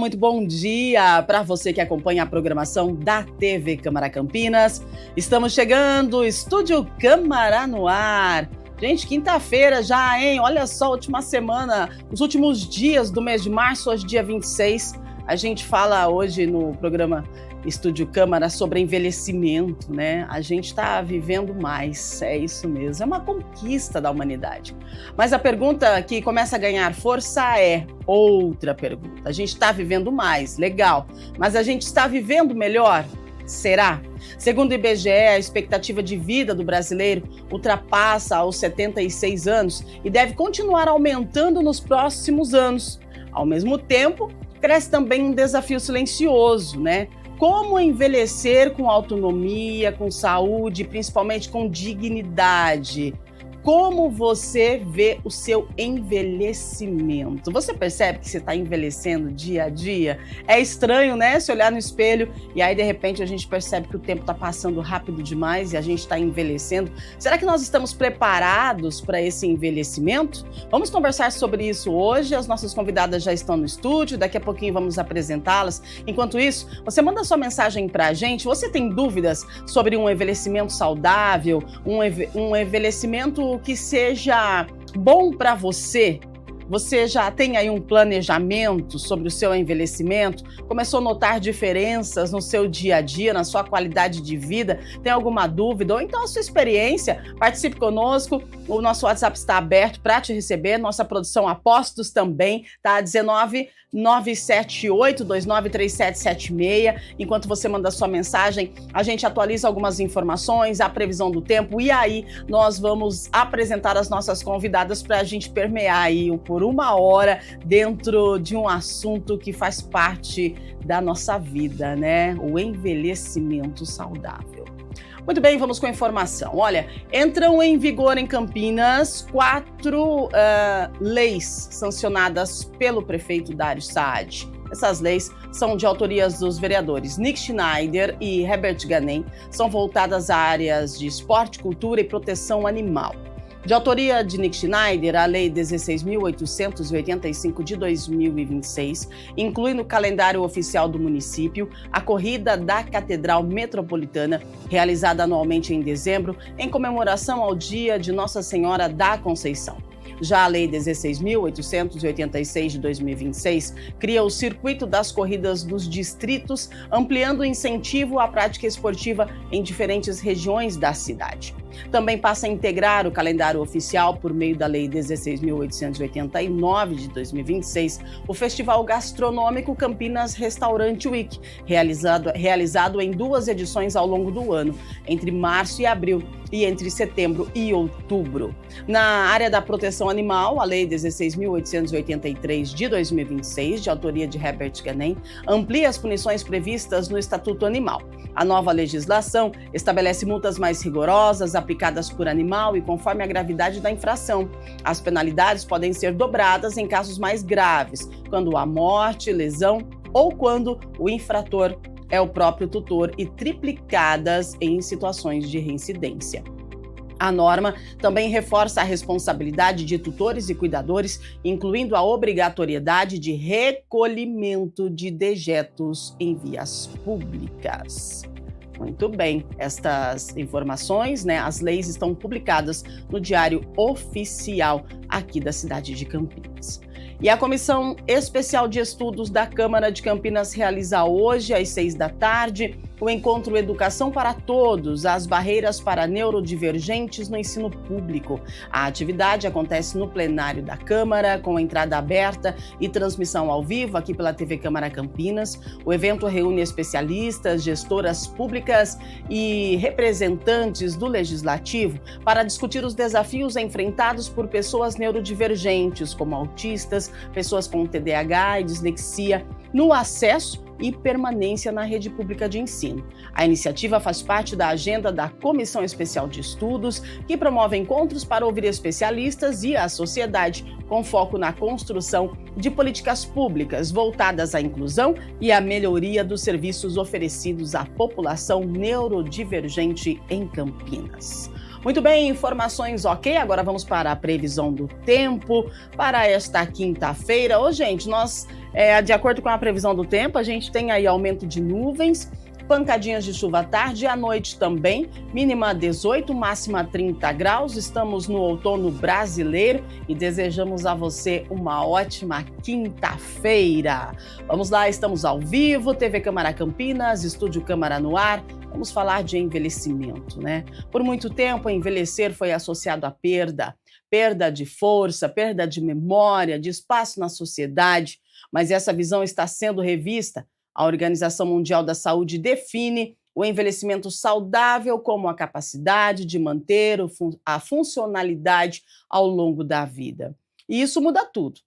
muito bom dia para você que acompanha a programação da TV Câmara Campinas. Estamos chegando, Estúdio Câmara no ar. Gente, quinta-feira já, hein? Olha só, última semana, os últimos dias do mês de março, hoje dia 26. A gente fala hoje no programa Estúdio Câmara sobre envelhecimento, né? A gente está vivendo mais, é isso mesmo, é uma conquista da humanidade. Mas a pergunta que começa a ganhar força é outra pergunta. A gente está vivendo mais, legal, mas a gente está vivendo melhor? Será? Segundo o IBGE, a expectativa de vida do brasileiro ultrapassa aos 76 anos e deve continuar aumentando nos próximos anos. Ao mesmo tempo, cresce também um desafio silencioso, né? Como envelhecer com autonomia, com saúde, principalmente com dignidade? Como você vê o seu envelhecimento? Você percebe que você está envelhecendo dia a dia? É estranho, né? Se olhar no espelho e aí, de repente, a gente percebe que o tempo está passando rápido demais e a gente está envelhecendo. Será que nós estamos preparados para esse envelhecimento? Vamos conversar sobre isso hoje. As nossas convidadas já estão no estúdio, daqui a pouquinho vamos apresentá-las. Enquanto isso, você manda sua mensagem para a gente. Você tem dúvidas sobre um envelhecimento saudável, um envelhecimento que seja bom para você? Você já tem aí um planejamento sobre o seu envelhecimento? Começou a notar diferenças no seu dia a dia, na sua qualidade de vida? Tem alguma dúvida? Ou então a sua experiência? Participe conosco. O nosso WhatsApp está aberto para te receber. Nossa produção Apostos também está 19978293776. Enquanto você manda sua mensagem, a gente atualiza algumas informações, a previsão do tempo e aí nós vamos apresentar as nossas convidadas para a gente permear aí por uma hora dentro de um assunto que faz parte da nossa vida, né? O envelhecimento saudável. Muito bem, vamos com a informação. Olha, entram em vigor em Campinas 4 leis sancionadas pelo prefeito Dário Saad. Essas leis são de autorias dos vereadores Nick Schneider e Herbert Ganem, são voltadas a áreas de esporte, cultura e proteção animal. De autoria de Nick Schneider, a Lei 16.885 de 2026 inclui no calendário oficial do município a Corrida da Catedral Metropolitana, realizada anualmente em dezembro, em comemoração ao Dia de Nossa Senhora da Conceição. Já a Lei 16.886 de 2026 cria o Circuito das Corridas dos Distritos, ampliando o incentivo à prática esportiva em diferentes regiões da cidade. Também passa a integrar o calendário oficial por meio da Lei 16.889 de 2026, o Festival Gastronômico Campinas Restaurante Week, realizado em 2 edições ao longo do ano, entre março e abril e entre setembro e outubro. Na área da proteção animal, a Lei 16.883 de 2026, de autoria de Herbert Ganem, amplia as punições previstas no Estatuto Animal. A nova legislação estabelece multas mais rigorosas, aplicadas por animal e conforme a gravidade da infração. As penalidades podem ser dobradas em casos mais graves, quando há morte, lesão ou quando o infrator é o próprio tutor e triplicadas em situações de reincidência. A norma também reforça a responsabilidade de tutores e cuidadores, incluindo a obrigatoriedade de recolhimento de dejetos em vias públicas. Muito bem, estas informações, né, as leis estão publicadas no Diário Oficial aqui da cidade de Campinas. E a Comissão Especial de Estudos da Câmara de Campinas realiza hoje, às 6 da tarde, o encontro Educação para Todos, as barreiras para neurodivergentes no ensino público. A atividade acontece no plenário da Câmara, com entrada aberta e transmissão ao vivo aqui pela TV Câmara Campinas. O evento reúne especialistas, gestoras públicas e representantes do Legislativo para discutir os desafios enfrentados por pessoas neurodivergentes, como autistas, pessoas com TDAH e dislexia, no acesso e permanência na rede pública de ensino. A iniciativa faz parte da agenda da Comissão Especial de Estudos, que promove encontros para ouvir especialistas e a sociedade, com foco na construção de políticas públicas voltadas à inclusão e à melhoria dos serviços oferecidos à população neurodivergente em Campinas. Muito bem, informações ok. Agora vamos para a previsão do tempo para esta quinta-feira. Ô, gente, de acordo com a previsão do tempo, a gente tem aí aumento de nuvens, pancadinhas de chuva à tarde e à noite também, mínima 18, máxima 30 graus. Estamos no outono brasileiro e desejamos a você uma ótima quinta-feira. Vamos lá, estamos ao vivo, TV Câmara Campinas, Estúdio Câmara no ar. Vamos falar de envelhecimento, né? Por muito tempo, envelhecer foi associado à perda de força, perda de memória, de espaço na sociedade, mas essa visão está sendo revista. A Organização Mundial da Saúde define o envelhecimento saudável como a capacidade de manter a funcionalidade ao longo da vida. E isso muda tudo.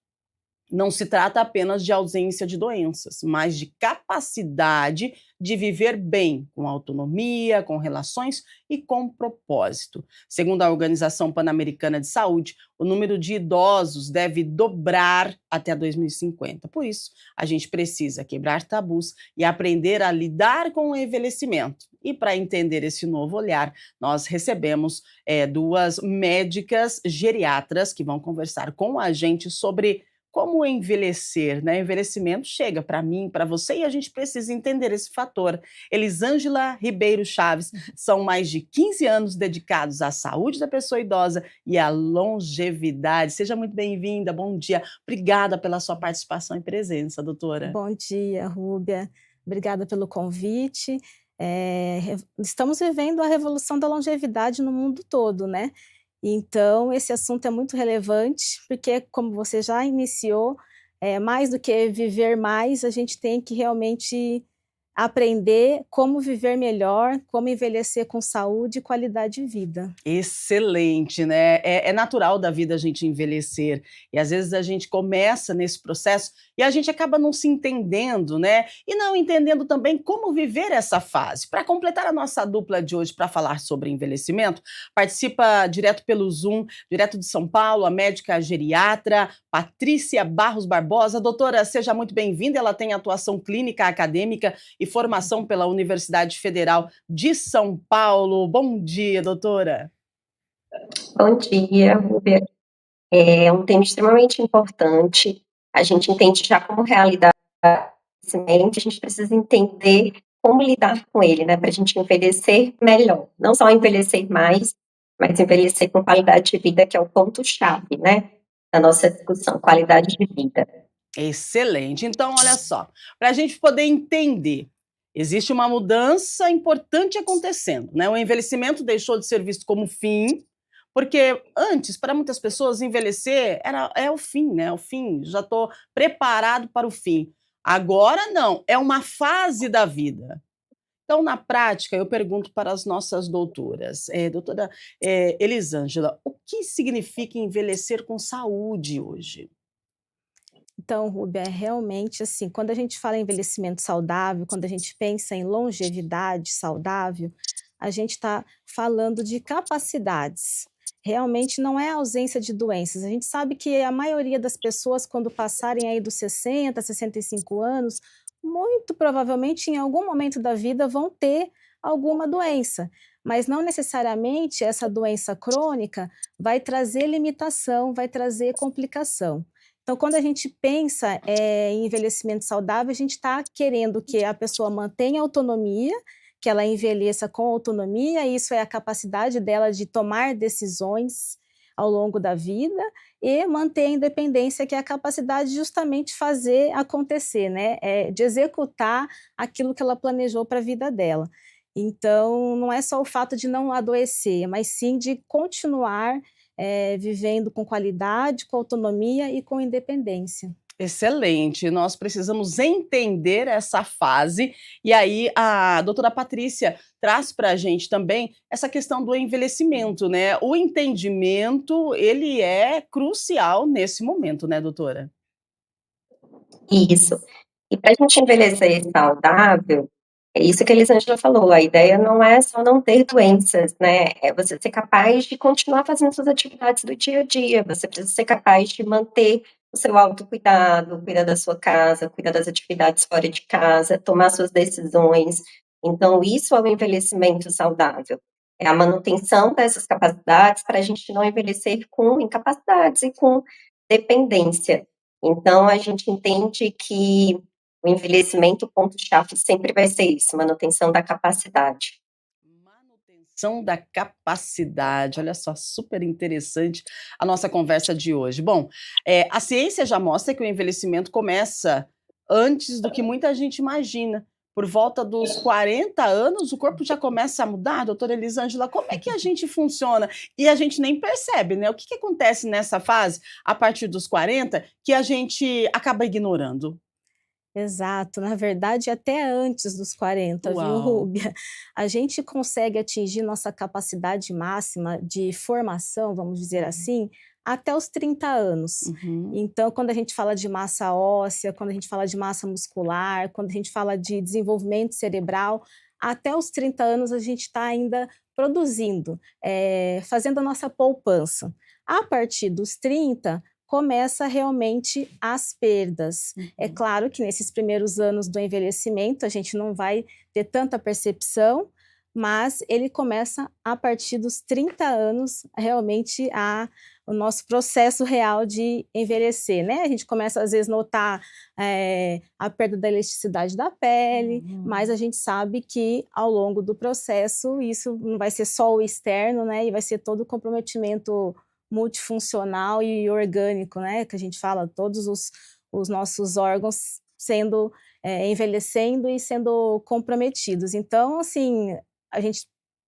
Não se trata apenas de ausência de doenças, mas de capacidade de viver bem, com autonomia, com relações e com propósito. Segundo a Organização Pan-Americana de Saúde, o número de idosos deve dobrar até 2050. Por isso, a gente precisa quebrar tabus e aprender a lidar com o envelhecimento. E para entender esse novo olhar, nós recebemos duas médicas geriatras que vão conversar com a gente sobre como envelhecer, né? Envelhecimento chega para mim, para você, e a gente precisa entender esse fator. Elisângela Ribeiro Chaves, são mais de 15 anos dedicados à saúde da pessoa idosa e à longevidade. Seja muito bem-vinda, bom dia. Obrigada pela sua participação e presença, doutora. Bom dia, Rúbia. Obrigada pelo convite. Estamos vivendo a revolução da longevidade no mundo todo, né? Então, esse assunto é muito relevante, porque, como você já iniciou, mais do que viver mais, a gente tem que realmente aprender como viver melhor, como envelhecer com saúde e qualidade de vida. Excelente, né? É natural da vida a gente envelhecer. E às vezes a gente começa nesse processo e a gente acaba não se entendendo, né? E não entendendo também como viver essa fase. Para completar a nossa dupla de hoje para falar sobre envelhecimento, participa direto pelo Zoom, direto de São Paulo, a médica geriatra Patrícia Barros Barbosa. Doutora, seja muito bem-vinda. Ela tem atuação clínica acadêmica e formação pela Universidade Federal de São Paulo. Bom dia, doutora. Bom dia, Rúbia. É um tema extremamente importante. A gente entende já como realidade, a gente precisa entender como lidar com ele, né? Para a gente envelhecer melhor. Não só envelhecer mais, mas envelhecer com qualidade de vida, que é o ponto-chave, né? Da nossa discussão, qualidade de vida. Excelente. Então, olha só, para a gente poder entender, existe uma mudança importante acontecendo, né? O envelhecimento deixou de ser visto como fim, porque antes, para muitas pessoas, envelhecer é o fim, né? O fim, já estou preparado para o fim. Agora não, é uma fase da vida. Então, na prática, eu pergunto para as nossas doutoras, doutora Elisângela, o que significa envelhecer com saúde hoje? Então, Rúbia, realmente assim, quando a gente fala em envelhecimento saudável, quando a gente pensa em longevidade saudável, a gente está falando de capacidades. Realmente não é a ausência de doenças. A gente sabe que a maioria das pessoas, quando passarem aí dos 60, 65 anos, muito provavelmente em algum momento da vida vão ter alguma doença. Mas não necessariamente essa doença crônica vai trazer limitação, vai trazer complicação. Então, quando a gente pensa em envelhecimento saudável, a gente está querendo que a pessoa mantenha autonomia, que ela envelheça com autonomia, isso é a capacidade dela de tomar decisões ao longo da vida e manter a independência, que é a capacidade de justamente fazer acontecer, né? De executar aquilo que ela planejou para a vida dela. Então, não é só o fato de não adoecer, mas sim de continuar vivendo com qualidade, com autonomia e com independência. Excelente, nós precisamos entender essa fase, e aí a doutora Patrícia traz para a gente também essa questão do envelhecimento, né? O entendimento, ele é crucial nesse momento, né, doutora? Isso. E para a gente envelhecer saudável, é isso que a Elisângela falou, a ideia não é só não ter doenças, né? É você ser capaz de continuar fazendo suas atividades do dia a dia, você precisa ser capaz de manter o seu autocuidado, cuidar da sua casa, cuidar das atividades fora de casa, tomar suas decisões. Então, isso é o envelhecimento saudável. é a manutenção dessas capacidades para a gente não envelhecer com incapacidades e com dependência. Então, a gente entende que o envelhecimento, o ponto-chave sempre vai ser isso, manutenção da capacidade. Manutenção da capacidade. Olha só, super interessante a nossa conversa de hoje. Bom, a ciência já mostra que o envelhecimento começa antes do que muita gente imagina. Por volta dos 40 anos, o corpo já começa a mudar, doutora Elisângela, como é que a gente funciona? E a gente nem percebe, né? O que acontece nessa fase, a partir dos 40, que a gente acaba ignorando? Exato, na verdade até antes dos 40, viu, Uau! Rúbia? A gente consegue atingir nossa capacidade máxima de formação, vamos dizer assim, até os 30 anos. Uhum. Então, quando a gente fala de massa óssea, quando a gente fala de massa muscular, quando a gente fala de desenvolvimento cerebral, até os 30 anos a gente está ainda produzindo, fazendo a nossa poupança. A partir dos 30, começa realmente as perdas. É Uhum. claro que nesses primeiros anos do envelhecimento a gente não vai ter tanta percepção, mas ele começa a partir dos 30 anos realmente o nosso processo real de envelhecer, né? A gente começa às vezes notar a perda da elasticidade da pele, mas Uhum. a gente sabe que ao longo do processo isso não vai ser só o externo, né? E vai ser todo o comprometimento multifuncional e orgânico, né, que a gente fala, todos os nossos órgãos sendo, envelhecendo e sendo comprometidos. Então, assim, a gente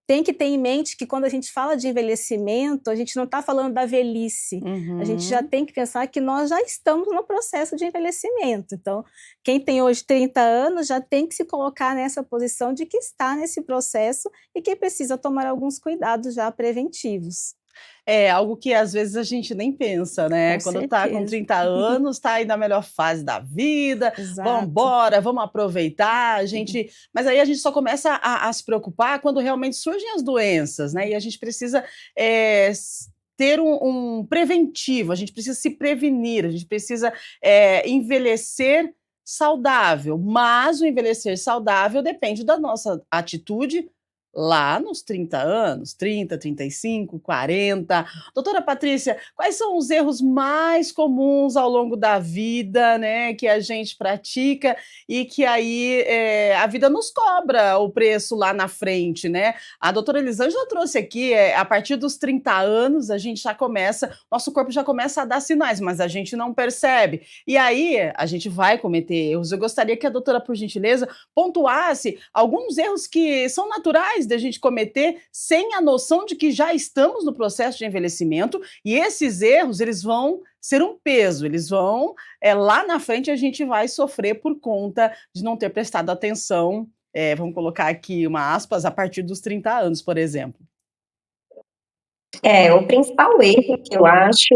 tem que ter em mente que quando a gente fala de envelhecimento, a gente não está falando da velhice, a gente já Uhum. tem que pensar que nós já estamos no processo de envelhecimento. Então, quem tem hoje 30 anos já tem que se colocar nessa posição de que está nesse processo e que precisa tomar alguns cuidados já preventivos. É, algo que às vezes a gente nem pensa, né, Com quando tá com certeza. 30 anos, tá aí na melhor fase da vida, vamos Exato. embora, vamos aproveitar, a gente mas aí a gente só começa a se preocupar quando realmente surgem as doenças, né, e a gente precisa, ter um preventivo, a gente precisa se prevenir, a gente precisa, envelhecer saudável, mas o envelhecer saudável depende da nossa atitude lá nos 30 anos, 30, 35, 40. Doutora Patrícia, quais são os erros mais comuns ao longo da vida, né, que a gente pratica e que aí, a vida nos cobra o preço lá na frente, né? A doutora Elisângela trouxe aqui, a partir dos 30 anos a gente já começa nosso corpo já começa a dar sinais, mas a gente não percebe. E aí, a gente vai cometer erros. Eu gostaria que a doutora, por gentileza, pontuasse alguns erros que são naturais da gente cometer sem a noção de que já estamos no processo de envelhecimento e esses erros eles vão ser um peso, eles vão lá na frente a gente vai sofrer por conta de não ter prestado atenção, vamos colocar aqui uma aspas, a partir dos 30 anos, por exemplo. O principal erro que eu acho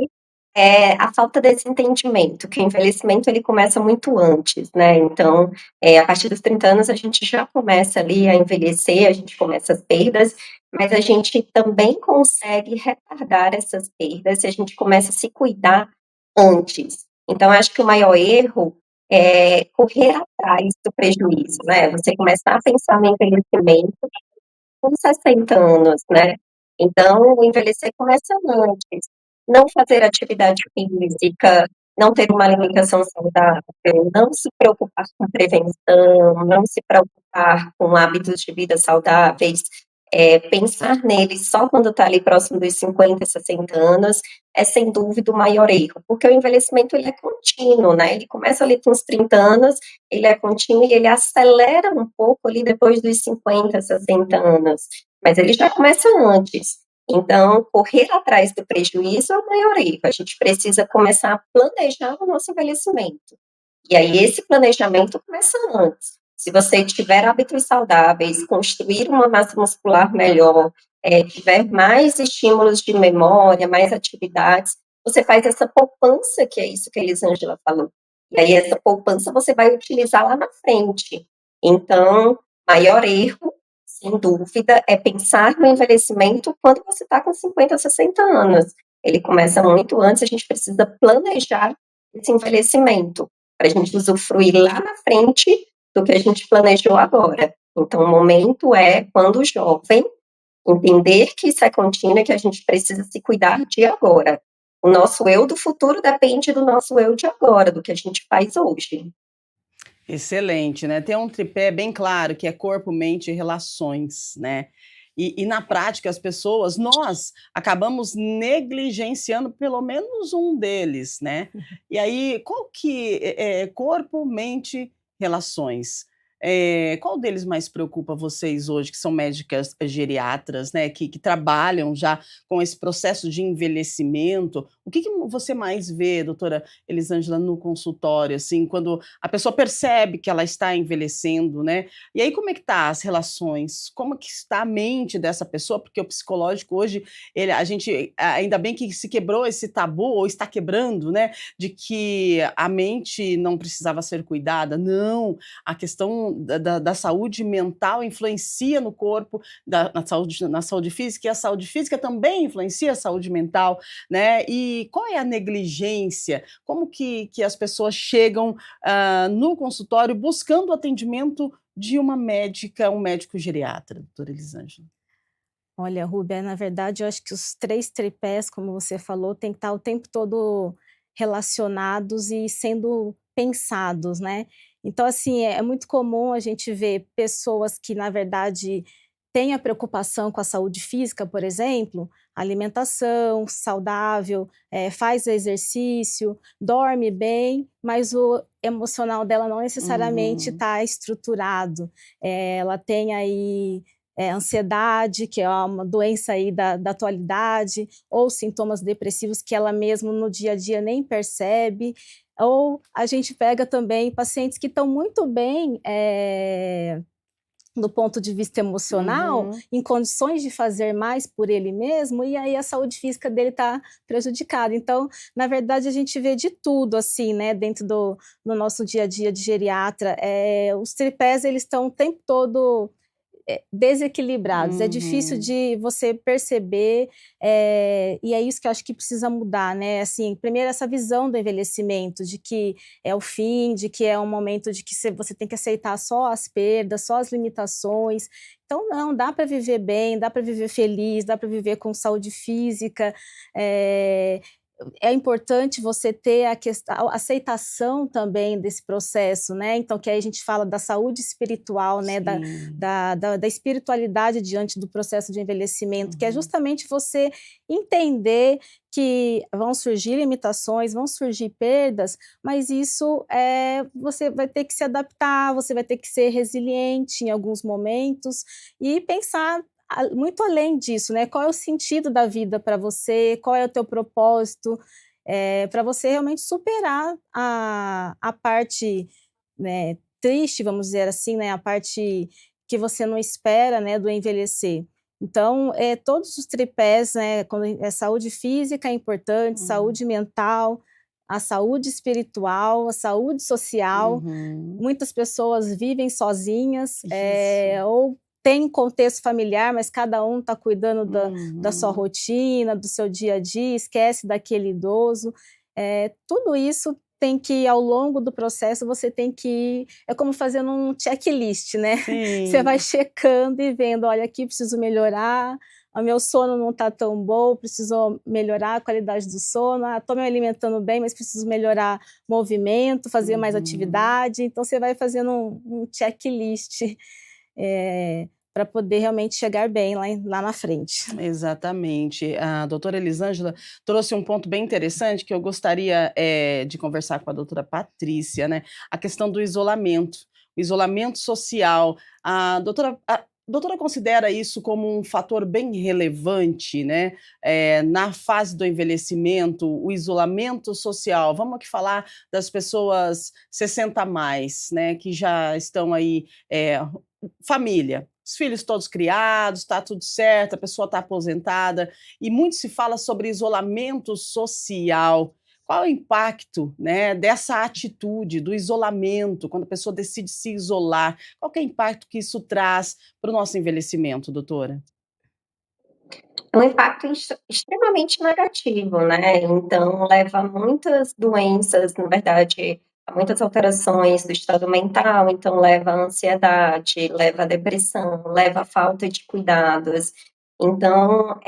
é a falta desse entendimento, que o envelhecimento ele começa muito antes, né, então, a partir dos 30 anos a gente já começa ali a envelhecer, a gente começa as perdas, mas a gente também consegue retardar essas perdas se a gente começa a se cuidar antes. Então acho que o maior erro é correr atrás do prejuízo, né, você começar a pensar no envelhecimento com 60 anos, né. Então, o envelhecer começa antes. Não fazer atividade física, não ter uma alimentação saudável, não se preocupar com prevenção, não se preocupar com hábitos de vida saudáveis, pensar neles só quando está ali próximo dos 50, 60 anos, é sem dúvida o maior erro, porque o envelhecimento ele é contínuo, né, ele começa ali com os 30 anos, ele é contínuo e ele acelera um pouco ali depois dos 50, 60 anos, mas ele já começa antes. Então, correr atrás do prejuízo é o maior erro, a gente precisa começar a planejar o nosso envelhecimento. E aí esse planejamento começa antes. Se você tiver hábitos saudáveis, construir uma massa muscular melhor, tiver mais estímulos de memória, mais atividades, você faz essa poupança, que é isso que a Elisângela falou. E aí essa poupança você vai utilizar lá na frente. Então, maior erro, sem dúvida, é pensar no envelhecimento quando você está com 50, 60 anos. Ele começa muito antes, a gente precisa planejar esse envelhecimento, para a gente usufruir lá na frente do que a gente planejou agora. Então, o momento é quando jovem, Entender que isso é contínuo e que a gente precisa se cuidar de agora. O nosso eu do futuro depende do nosso eu de agora, do que a gente faz hoje. Excelente, né? Tem um tripé bem claro que é corpo, mente e relações, né? E na prática, as pessoas, nós acabamos negligenciando pelo menos um deles, né? E aí, qual que é corpo, mente, relações? Qual deles mais preocupa vocês hoje, que são médicas geriatras, né? Que trabalham já com esse processo de envelhecimento? O que você mais vê, doutora Elisângela, no consultório, assim, quando a pessoa percebe que ela está envelhecendo, né? E aí como é que tá as relações? Como que está a mente dessa pessoa? Porque o psicológico hoje, a gente ainda bem que se quebrou esse tabu, ou está quebrando, né? De que a mente não precisava ser cuidada. Não, a questão da saúde mental influencia no corpo, na saúde física, e a saúde física também influencia a saúde mental, né? E qual é a negligência? Como que as pessoas chegam no consultório buscando o atendimento de uma médica, um médico geriatra, doutora Elisângela? Olha, Rúbia, na verdade, eu acho que os 3 tripés, como você falou, tem que estar o tempo todo relacionados e sendo pensados, né. Então, assim, é muito comum a gente ver pessoas que, na verdade, têm a preocupação com a saúde física, por exemplo, alimentação saudável, faz exercício, dorme bem, mas o emocional dela não necessariamente Uhum. está estruturado. Ela tem aí ansiedade, que é uma doença aí da atualidade, ou sintomas depressivos que ela mesma no dia a dia nem percebe, ou a gente pega também pacientes que estão muito bem, do ponto de vista emocional, Uhum. em condições de fazer mais por ele mesmo, e aí a saúde física dele está prejudicada. Então, na verdade, a gente vê de tudo, assim, né, dentro do nosso dia a dia de geriatra. Os tripés, eles estão o tempo todo desequilibrados, é difícil Uhum. de você perceber, e é isso que eu acho que precisa mudar, né, assim, primeiro essa visão do envelhecimento, de que é o fim, de que é um momento de que você tem que aceitar só as perdas, só as limitações. Então não, dá para viver bem, dá para viver feliz, dá para viver com saúde física, é importante você ter a aceitação também desse processo, né, então que aí a gente fala da saúde espiritual, né, da Sim. da da da espiritualidade diante do processo de envelhecimento, que é Uhum. justamente você entender que vão surgir limitações, vão surgir perdas, mas isso, você vai ter que se adaptar, você vai ter que ser resiliente em alguns momentos e pensar muito além disso, né, qual é o sentido da vida para você, qual é o teu propósito, para você realmente superar a parte, né, triste, vamos dizer assim, né, a parte que você não espera, né, do envelhecer. Então, todos os tripés, né, quando saúde física é importante, Hum. saúde mental, a saúde espiritual, a saúde social. Uhum. Muitas pessoas vivem sozinhas, Isso. ou têm contexto familiar, mas cada um está cuidando da sua Uhum. rotina, do seu dia a dia, esquece daquele idoso. Tudo isso tem que, ao longo do processo, você tem que ir é como fazendo um checklist, né. Você vai Sim. checando e vendo: "Olha, aqui preciso melhorar, o meu sono não está tão bom, preciso melhorar a qualidade do sono. Ah, estou me alimentando bem, mas preciso melhorar movimento, fazer mais Uhum. atividade". Então você vai fazendo um checklist, pra poder realmente chegar bem lá na frente. Exatamente. A doutora Elisângela trouxe um ponto bem interessante que eu gostaria, de conversar com a doutora Patrícia, né, a questão do isolamento, o isolamento social. A doutora considera isso como um fator bem relevante, né, na fase do envelhecimento, o isolamento social. Vamos aqui falar das pessoas 60 a mais, né, que já estão aí, família, os filhos todos criados, está tudo certo, a pessoa está aposentada, e muito se fala sobre isolamento social. Qual é o impacto, né, dessa atitude, do isolamento, quando a pessoa decide se isolar? Qual que é o impacto que isso traz para o nosso envelhecimento, doutora? É um impacto extremamente negativo, né, então leva a muitas doenças, na verdade, a muitas alterações do estado mental, então leva à ansiedade, leva à depressão, leva à falta de cuidados. Então,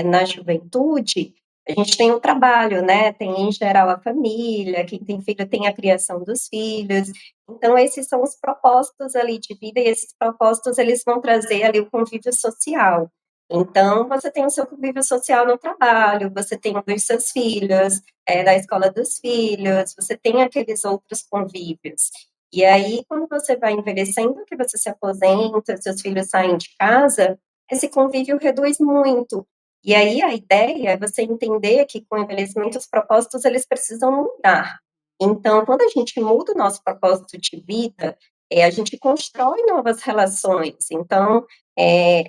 na juventude, a gente tem um trabalho, né, tem em geral a família, quem tem filho tem a criação dos filhos, então esses são os propósitos ali de vida e esses propósitos eles vão trazer ali o convívio social. Então, você tem o seu convívio social no trabalho, você tem o dos seus filhos, da escola dos filhos, você tem aqueles outros convívios. E aí, quando você vai envelhecendo, que você se aposenta, seus filhos saem de casa, esse convívio reduz muito. E aí a ideia é você entender que com o envelhecimento os propósitos eles precisam mudar. Então, quando a gente muda o nosso propósito de vida, a gente constrói novas relações. Então,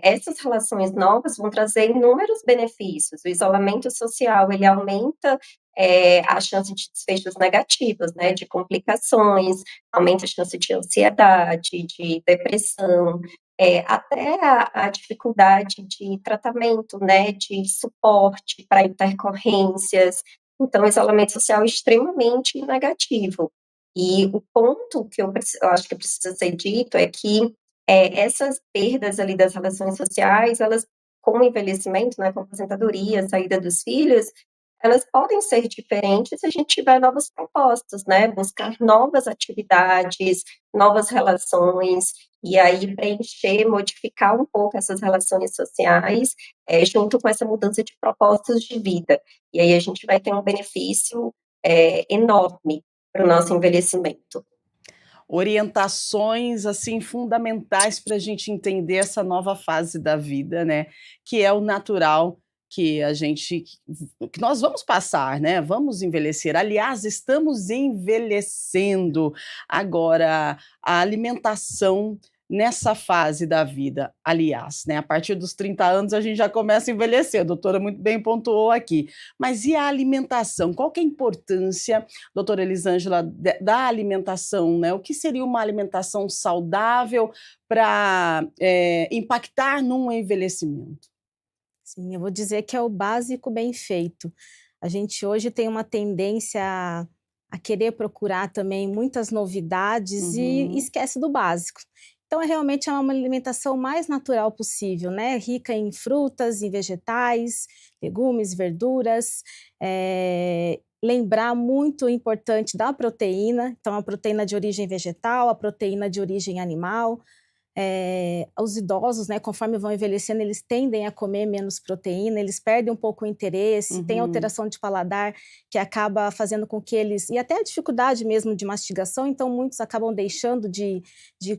essas relações novas vão trazer inúmeros benefícios. O isolamento social ele aumenta a chance de desfechos negativos, né, de complicações, aumenta a chance de ansiedade, de depressão, até a dificuldade de tratamento, né, de suporte para intercorrências. Então, o isolamento social é extremamente negativo. E o ponto que eu acho que precisa ser dito é que essas perdas ali das relações sociais, elas, com o envelhecimento, né, com a aposentadoria, a saída dos filhos, elas podem ser diferentes se a gente tiver novos propósitos, né, buscar novas atividades, novas relações, e aí preencher, modificar um pouco essas relações sociais, junto com essa mudança de propósitos de vida. E aí a gente vai ter um benefício enorme para o nosso envelhecimento. Orientações assim fundamentais para a gente entender essa nova fase da vida, né, que é o natural que a gente que nós vamos passar, né, vamos envelhecer. Aliás, estamos envelhecendo. Agora, a alimentação nessa fase da vida, aliás, né, a partir dos 30 anos a gente já começa a envelhecer, a doutora muito bem pontuou aqui. Mas e a alimentação? Qual que é a importância, doutora Elisângela, da alimentação, né? O que seria uma alimentação saudável para impactar num envelhecimento? Sim, eu vou dizer que é o básico bem feito. A gente hoje tem uma tendência a querer procurar também muitas novidades e Uhum. esquece do básico. Então, realmente é uma alimentação mais natural possível, né? Rica em frutas, em vegetais, legumes, verduras. Lembrar muito importante da proteína, então a proteína de origem vegetal, a proteína de origem animal. Os idosos, né, conforme vão envelhecendo, eles tendem a comer menos proteína, eles perdem um pouco o interesse, tem Uhum. alteração de paladar que acaba fazendo com que eles e até a dificuldade mesmo de mastigação, então muitos acabam deixando de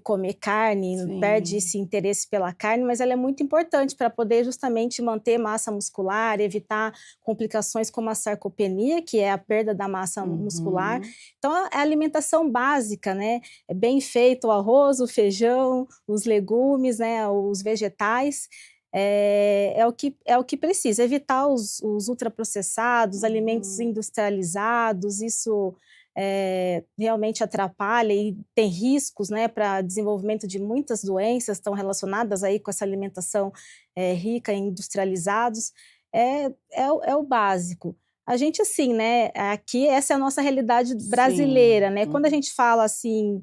comer carne, perde Sim. esse interesse pela carne, mas ela é muito importante para poder justamente manter massa muscular, evitar complicações como a sarcopenia, que é a perda da massa muscular. Uhum. Então é a alimentação básica, né, é bem feito o arroz, o feijão, os legumes, né, os vegetais, é o que precisa, evitar os ultraprocessados, alimentos Uhum. industrializados, isso, realmente atrapalha e tem riscos, né, para desenvolvimento de muitas doenças, estão relacionadas aí com essa alimentação, rica em industrializados, é o básico. A gente assim, né, aqui essa é a nossa realidade Sim. brasileira, né, quando a Uhum. gente fala assim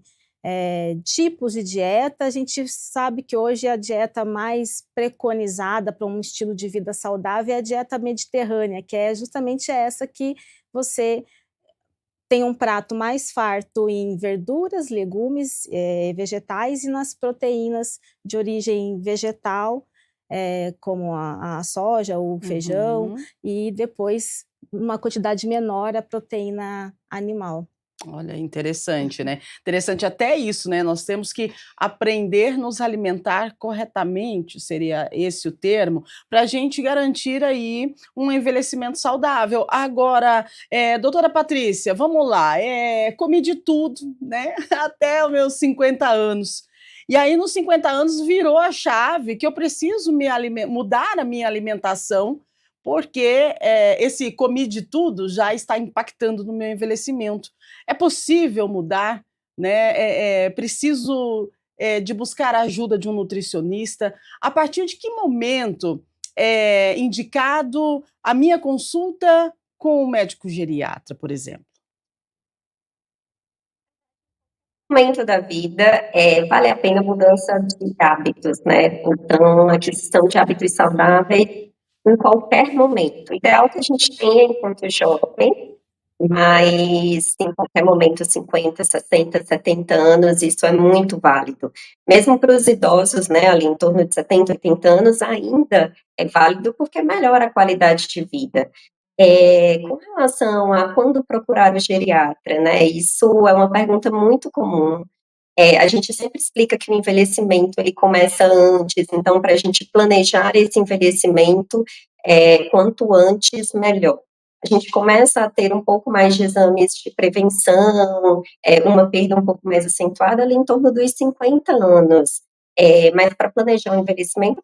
tipos de dieta, a gente sabe que hoje a dieta mais preconizada para um estilo de vida saudável é a dieta mediterrânea, que é justamente essa que você tem um prato mais farto em verduras, legumes, vegetais e nas proteínas de origem vegetal, como a soja, o feijão, Uhum. e depois uma quantidade menor a proteína animal. Olha, interessante, né. Interessante até isso, né, nós temos que aprender nos alimentar corretamente, seria esse o termo, para a gente garantir aí um envelhecimento saudável. Agora, doutora Patrícia, vamos lá, comi de tudo, né, até os meus 50 anos. E aí nos 50 anos virou a chave que eu preciso mudar a minha alimentação, porque, esse comi de tudo já está impactando no meu envelhecimento. É possível mudar, né, preciso, de buscar a ajuda de um nutricionista. A partir de que momento é indicado a minha consulta com o médico geriatra, por exemplo? momento da vida, vale a pena mudança de hábitos, né? Então, aquisição de hábitos saudáveis em qualquer momento. O ideal é que a gente tenha enquanto jovem, mas em qualquer momento, 50, 60, 70 anos, isso é muito válido. Mesmo para os idosos, né, ali em torno de 70, 80 anos, ainda é válido porque melhora a qualidade de vida. Com relação a quando procurar o geriatra, né, isso é uma pergunta muito comum. A gente sempre explica que o envelhecimento ele começa antes, então para a gente planejar esse envelhecimento, quanto antes, melhor. A gente começa a ter um pouco mais de exames de prevenção, uma perda um pouco mais acentuada ali em torno dos 50 anos. Mas para planejar o envelhecimento,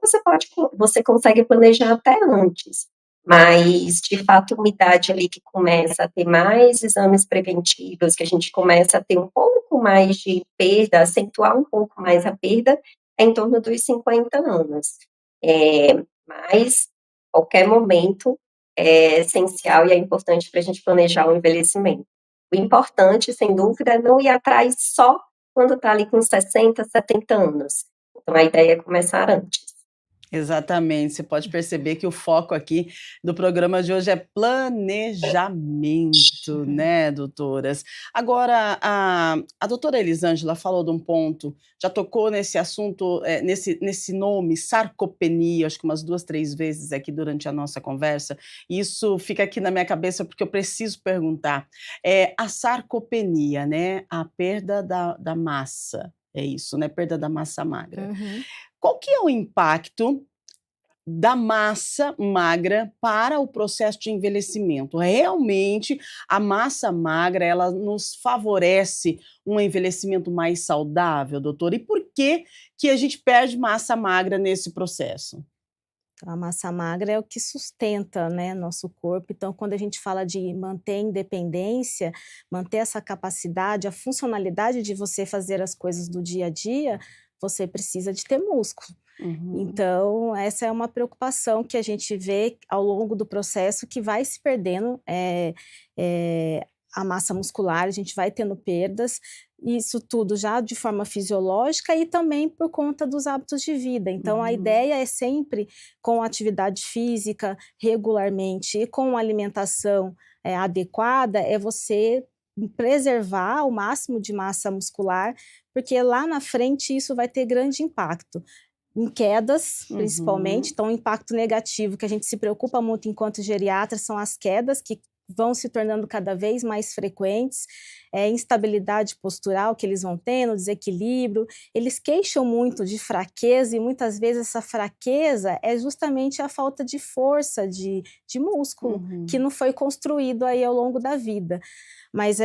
você consegue planejar até antes. Mas, de fato, uma idade ali que começa a ter mais exames preventivos, que a gente começa a ter um pouco mais de perda, acentuar um pouco mais a perda, é em torno dos 50 anos. Mas, qualquer momento é essencial e é importante para a gente planejar o envelhecimento. O importante, sem dúvida, é não ir atrás só quando está ali com 60, 70 anos. Então, a ideia é começar antes. Exatamente, você pode perceber que o foco aqui do programa de hoje é planejamento, né, doutoras? Agora, a doutora Elisângela falou de um ponto, já tocou nesse assunto, nesse nome, sarcopenia, acho que umas 2, 3 vezes aqui durante a nossa conversa, e isso fica aqui na minha cabeça porque eu preciso perguntar. A sarcopenia, né, a perda da massa, é isso, né, perda da massa magra. Uhum. Qual que é o impacto da massa magra para o processo de envelhecimento? Realmente, a massa magra, ela nos favorece um envelhecimento mais saudável, doutora? E por que a gente perde massa magra nesse processo? Então, a massa magra é o que sustenta, né, nosso corpo. Então, quando a gente fala de manter a independência, manter essa capacidade, a funcionalidade de você fazer as coisas do dia a dia, você precisa de ter músculo. Uhum, Então, essa é uma preocupação que a gente vê ao longo do processo que vai se perdendo, a massa muscular, a gente vai tendo perdas, isso tudo já de forma fisiológica e também por conta dos hábitos de vida. Então, a uhum, ideia é sempre com atividade física regularmente e com alimentação adequada, é você preservar o máximo de massa muscular, porque lá na frente isso vai ter grande impacto. Em quedas, principalmente, uhum. então o impacto negativo que a gente se preocupa muito enquanto geriatra são as quedas, que vão se tornando cada vez mais frequentes, instabilidade postural que eles vão tendo, desequilíbrio, eles queixam muito de fraqueza e muitas vezes essa fraqueza é justamente a falta de força, de músculo, que Uhum. não foi construído aí ao longo da vida. Mas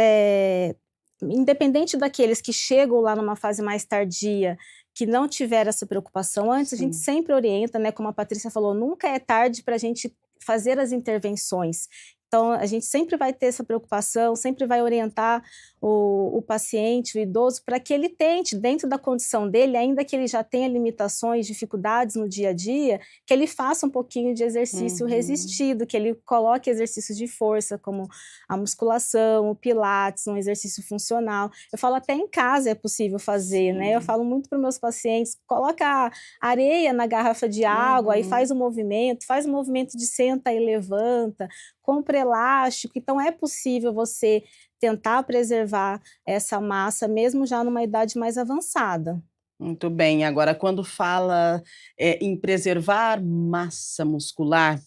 independente daqueles que chegam lá numa fase mais tardia, que não tiveram essa preocupação antes, a gente Sim. sempre orienta, né, como a Patrícia falou, nunca é tarde para a gente fazer as intervenções. Então, a gente sempre vai ter essa preocupação, sempre vai orientar o paciente, o idoso, para que ele tente, dentro da condição dele, ainda que ele já tenha limitações, dificuldades no dia a dia, que ele faça um pouquinho de exercício Uhum. resistido, que ele coloque exercícios de força, como a musculação, o pilates, um exercício funcional. Eu falo até em casa é possível fazer, né? Eu Sim. falo muito para os meus pacientes, coloca areia na garrafa de água e Uhum. faz o movimento de senta e levanta, compra elástico. Então é possível você tentar preservar essa massa mesmo já numa idade mais avançada. Muito bem. Agora, quando fala, em preservar massa muscular,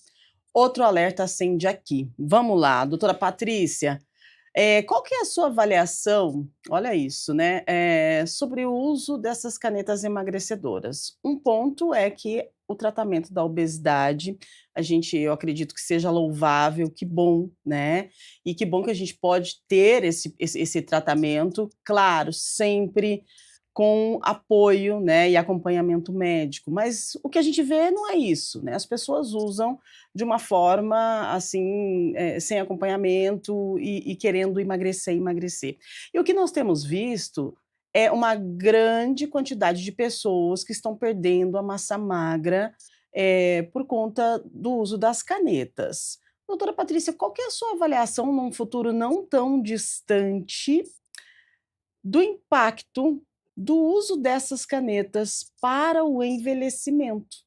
outro alerta acende aqui. Vamos lá, doutora Patrícia, qual que é a sua avaliação, olha isso, né, sobre o uso dessas canetas emagrecedoras? Um ponto é que o tratamento da obesidade, eu acredito que seja louvável, que bom, né, e que bom que a gente pode ter esse tratamento, claro, sempre com apoio, né, e acompanhamento médico, mas o que a gente vê não é isso, né, as pessoas usam de uma forma, assim, sem acompanhamento e querendo emagrecer, emagrecer. E o que nós temos visto é uma grande quantidade de pessoas que estão perdendo a massa magra, por conta do uso das canetas. Doutora Patrícia, qual que é a sua avaliação num futuro não tão distante do impacto do uso dessas canetas para o envelhecimento.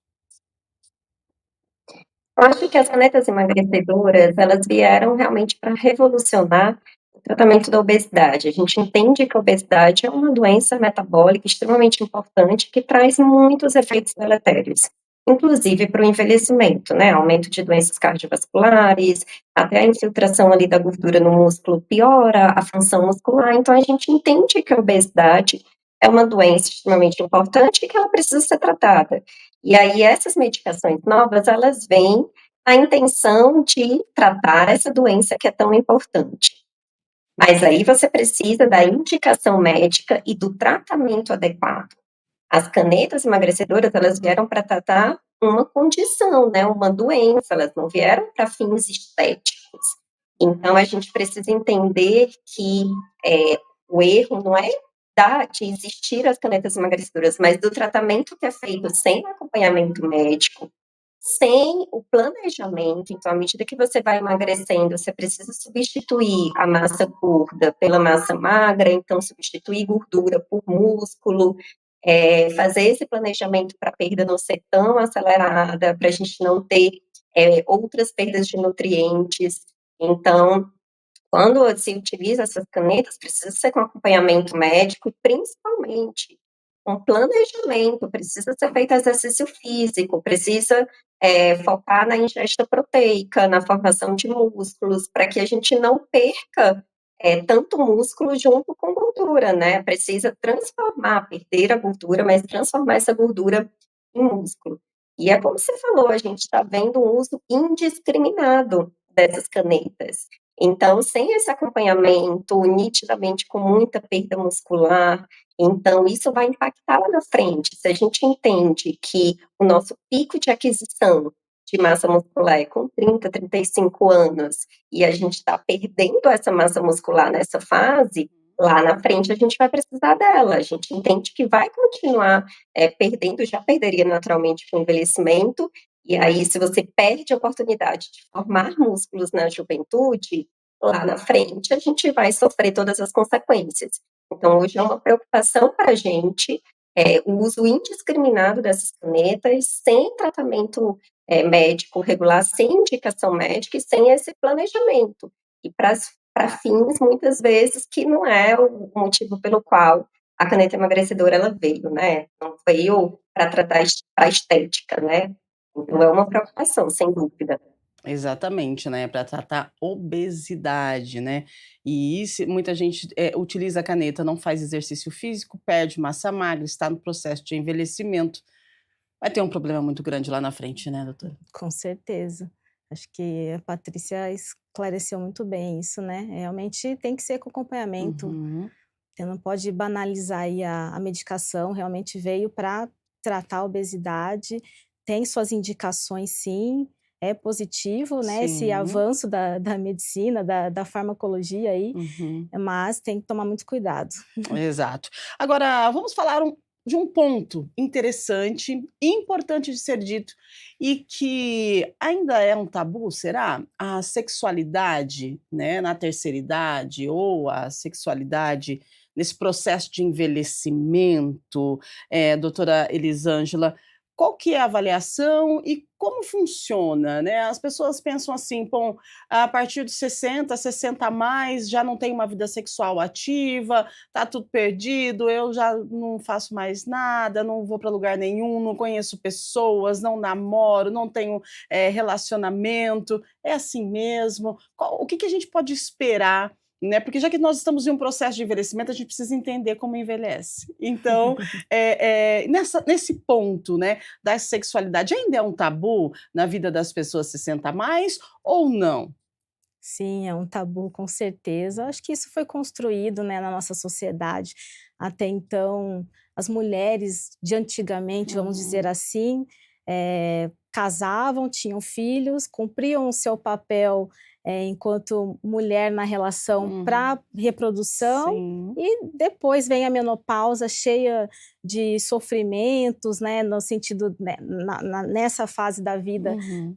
Eu acho que as canetas emagrecedoras, elas vieram realmente para revolucionar o tratamento da obesidade. A gente entende que a obesidade é uma doença metabólica extremamente importante que traz muitos efeitos deletérios, inclusive para o envelhecimento, né? Aumento de doenças cardiovasculares, até a infiltração ali da gordura no músculo piora a função muscular. Então a gente entende que a obesidade é uma doença extremamente importante e que ela precisa ser tratada. E aí essas medicações novas, elas vêm na intenção de tratar essa doença que é tão importante. Mas aí você precisa da indicação médica e do tratamento adequado. As canetas emagrecedoras, elas vieram para tratar uma condição, né, uma doença, elas não vieram para fins estéticos. Então, a gente precisa entender que o erro não é de existir as canetas emagrecedoras, mas do tratamento que é feito sem acompanhamento médico, sem o planejamento. Então, à medida que você vai emagrecendo, você precisa substituir a massa gorda pela massa magra, então substituir gordura por músculo, fazer esse planejamento para a perda não ser tão acelerada, para a gente não ter outras perdas de nutrientes. Então, quando se utiliza essas canetas, precisa ser com acompanhamento médico e, principalmente, um planejamento, precisa ser feito exercício físico, precisa focar na ingesta proteica, na formação de músculos, para que a gente não perca tanto músculo junto com gordura, né? Precisa transformar, perder a gordura, mas transformar essa gordura em músculo. E é como você falou, a gente está vendo um uso indiscriminado dessas canetas. Então, sem esse acompanhamento, nitidamente com muita perda muscular, então isso vai impactar lá na frente. Se a gente entende que o nosso pico de aquisição de massa muscular é com 30, 35 anos, e a gente está perdendo essa massa muscular nessa fase, lá na frente a gente vai precisar dela. A gente entende que vai continuar perdendo, já perderia naturalmente com o envelhecimento, e aí, se você perde a oportunidade de formar músculos na juventude, lá na frente a gente vai sofrer todas as consequências. Então, hoje é uma preocupação para a gente o uso indiscriminado dessas canetas, sem tratamento médico regular, sem indicação médica e sem esse planejamento. E para fins, muitas vezes, que não é o motivo pelo qual a caneta emagrecedora ela veio, né? Não veio para tratar a estética, né? Então, é uma preocupação, sem dúvida. Exatamente, né, para tratar obesidade, né. E isso muita gente, utiliza a caneta, não faz exercício físico, perde massa magra, está no processo de envelhecimento. Vai ter um problema muito grande lá na frente, né, doutora? Com certeza. Acho que a Patrícia esclareceu muito bem isso, né, realmente tem que ser com acompanhamento, Uhum. você não pode banalizar aí a medicação, realmente veio para tratar a obesidade, tem suas indicações sim, é positivo, né, esse Sim. avanço da medicina, da farmacologia aí, Uhum. mas tem que tomar muito cuidado. Exato. Agora vamos falar de um ponto interessante, importante de ser dito e que ainda é um tabu, será? A sexualidade, né, na terceira idade ou a sexualidade nesse processo de envelhecimento, doutora Elisângela, qual que é a avaliação e como funciona, né? As pessoas pensam assim: "Bom, a partir dos 60, 60 a mais, já não tem uma vida sexual ativa, tá tudo perdido, eu já não faço mais nada, não vou para lugar nenhum, não conheço pessoas, não namoro, não tenho, relacionamento, é assim mesmo?" O que que a gente pode esperar, né, porque já que nós estamos em um processo de envelhecimento, a gente precisa entender como envelhece. Então, nesse ponto, né, da sexualidade, ainda é um tabu na vida das pessoas 60 a mais ou não? Sim, é um tabu, com certeza. Acho que isso foi construído, né, na nossa sociedade. Até então, as mulheres de antigamente, vamos dizer Uhum. assim, casavam, tinham filhos, cumpriam o seu papel enquanto mulher na relação para reprodução, Sim. e depois vem a menopausa cheia de sofrimentos, né, no sentido, né, nessa fase da vida Uhum.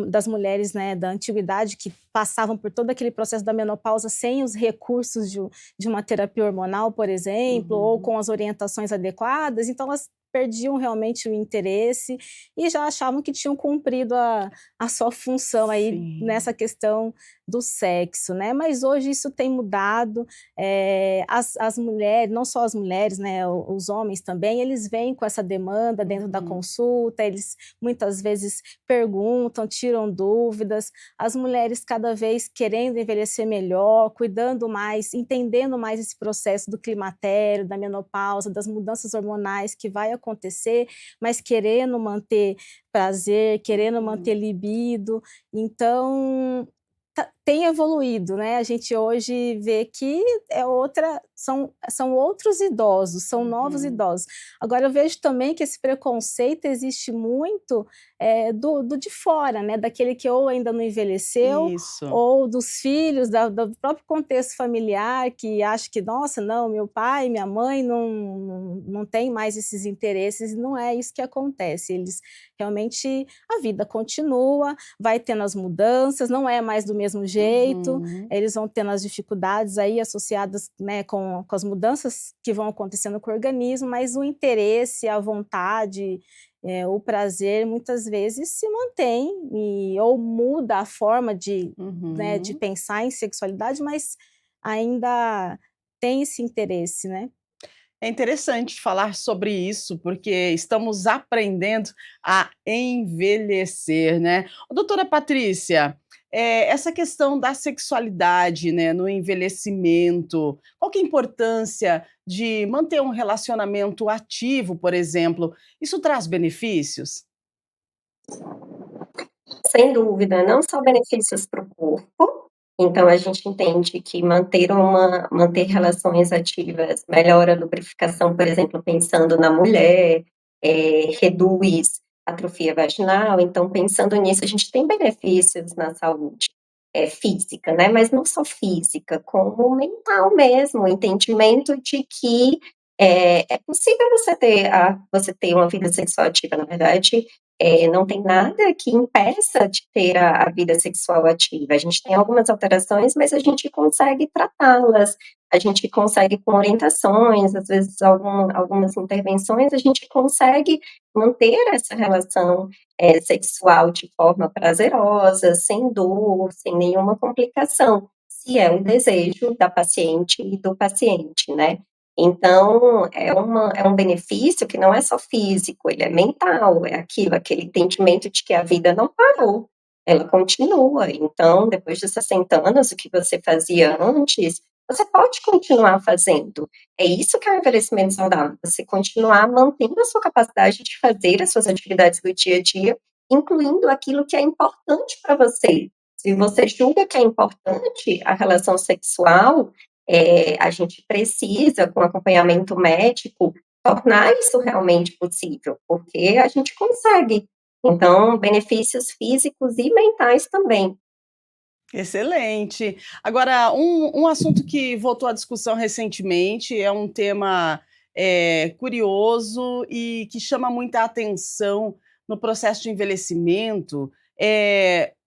das mulheres, né, da antiguidade, que passavam por todo aquele processo da menopausa sem os recursos de uma terapia hormonal, por exemplo, ou Uhum. com as orientações adequadas, então elas perdiam realmente o interesse e já achavam que tinham cumprido a sua função aí Sim. nessa questão do sexo, né, mas hoje isso tem mudado, as mulheres, não só as mulheres, né, os homens também, eles vêm com essa demanda dentro da Uhum. consulta, eles muitas vezes perguntam, tiram dúvidas, as mulheres cada vez querendo envelhecer melhor, cuidando mais, entendendo mais esse processo do climatério, da menopausa, das mudanças hormonais que vai acontecer, mas querendo manter prazer, querendo manter libido, então tem evoluído, né, a gente hoje vê que são outros idosos, são novos Uhum. idosos. Agora eu vejo também que esse preconceito existe muito, do de fora, né, daquele que ou ainda não envelheceu, Isso. ou dos filhos, do próprio contexto familiar, que acha que: "Nossa, não, meu pai, minha mãe não tem mais esses interesses", e não é isso que acontece, eles realmente a vida continua, vai tendo as mudanças, não é mais do mesmo jeito, Uhum. eles vão tendo as dificuldades aí associadas, né, com as mudanças que vão acontecendo com o organismo, mas o interesse, a vontade, o prazer muitas vezes se mantém ou muda a forma né, de Uhum. pensar em sexualidade, mas ainda tem esse interesse, né. É interessante falar sobre isso, porque estamos aprendendo a envelhecer, né. Ô, doutora Patrícia, essa questão da sexualidade, né, no envelhecimento, qual que é a importância de manter um relacionamento ativo, por exemplo? Isso traz benefícios? Sem dúvida, não só benefícios para o corpo, então a gente entende que manter relações ativas melhora a lubrificação, por exemplo, pensando na mulher, reduz atrofia vaginal, então pensando nisso, a gente tem benefícios na saúde, física, né, mas não só física, como mental mesmo, o entendimento de que, é possível você ter uma vida sexual ativa, na verdade, não tem nada que impeça de ter a vida sexual ativa. A gente tem algumas alterações, mas a gente consegue tratá-las, a gente consegue com orientações, às vezes algumas intervenções, a gente consegue manter essa relação, sexual de forma prazerosa, sem dor, sem nenhuma complicação, se é o desejo da paciente e do paciente, né. Então, é um benefício que não é só físico, ele é mental, é aquele entendimento de que a vida não parou, ela continua. Então, depois de 60 anos, o que você fazia antes, você pode continuar fazendo. É isso que é o envelhecimento saudável, você continuar mantendo a sua capacidade de fazer as suas atividades do dia a dia, incluindo aquilo que é importante para você. Se você julga que é importante a relação sexual, a gente precisa, com acompanhamento médico, tornar isso realmente possível, porque a gente consegue. Então, benefícios físicos e mentais também. Excelente. Agora, um assunto que voltou à discussão recentemente, é um tema, curioso e que chama muita atenção no processo de envelhecimento,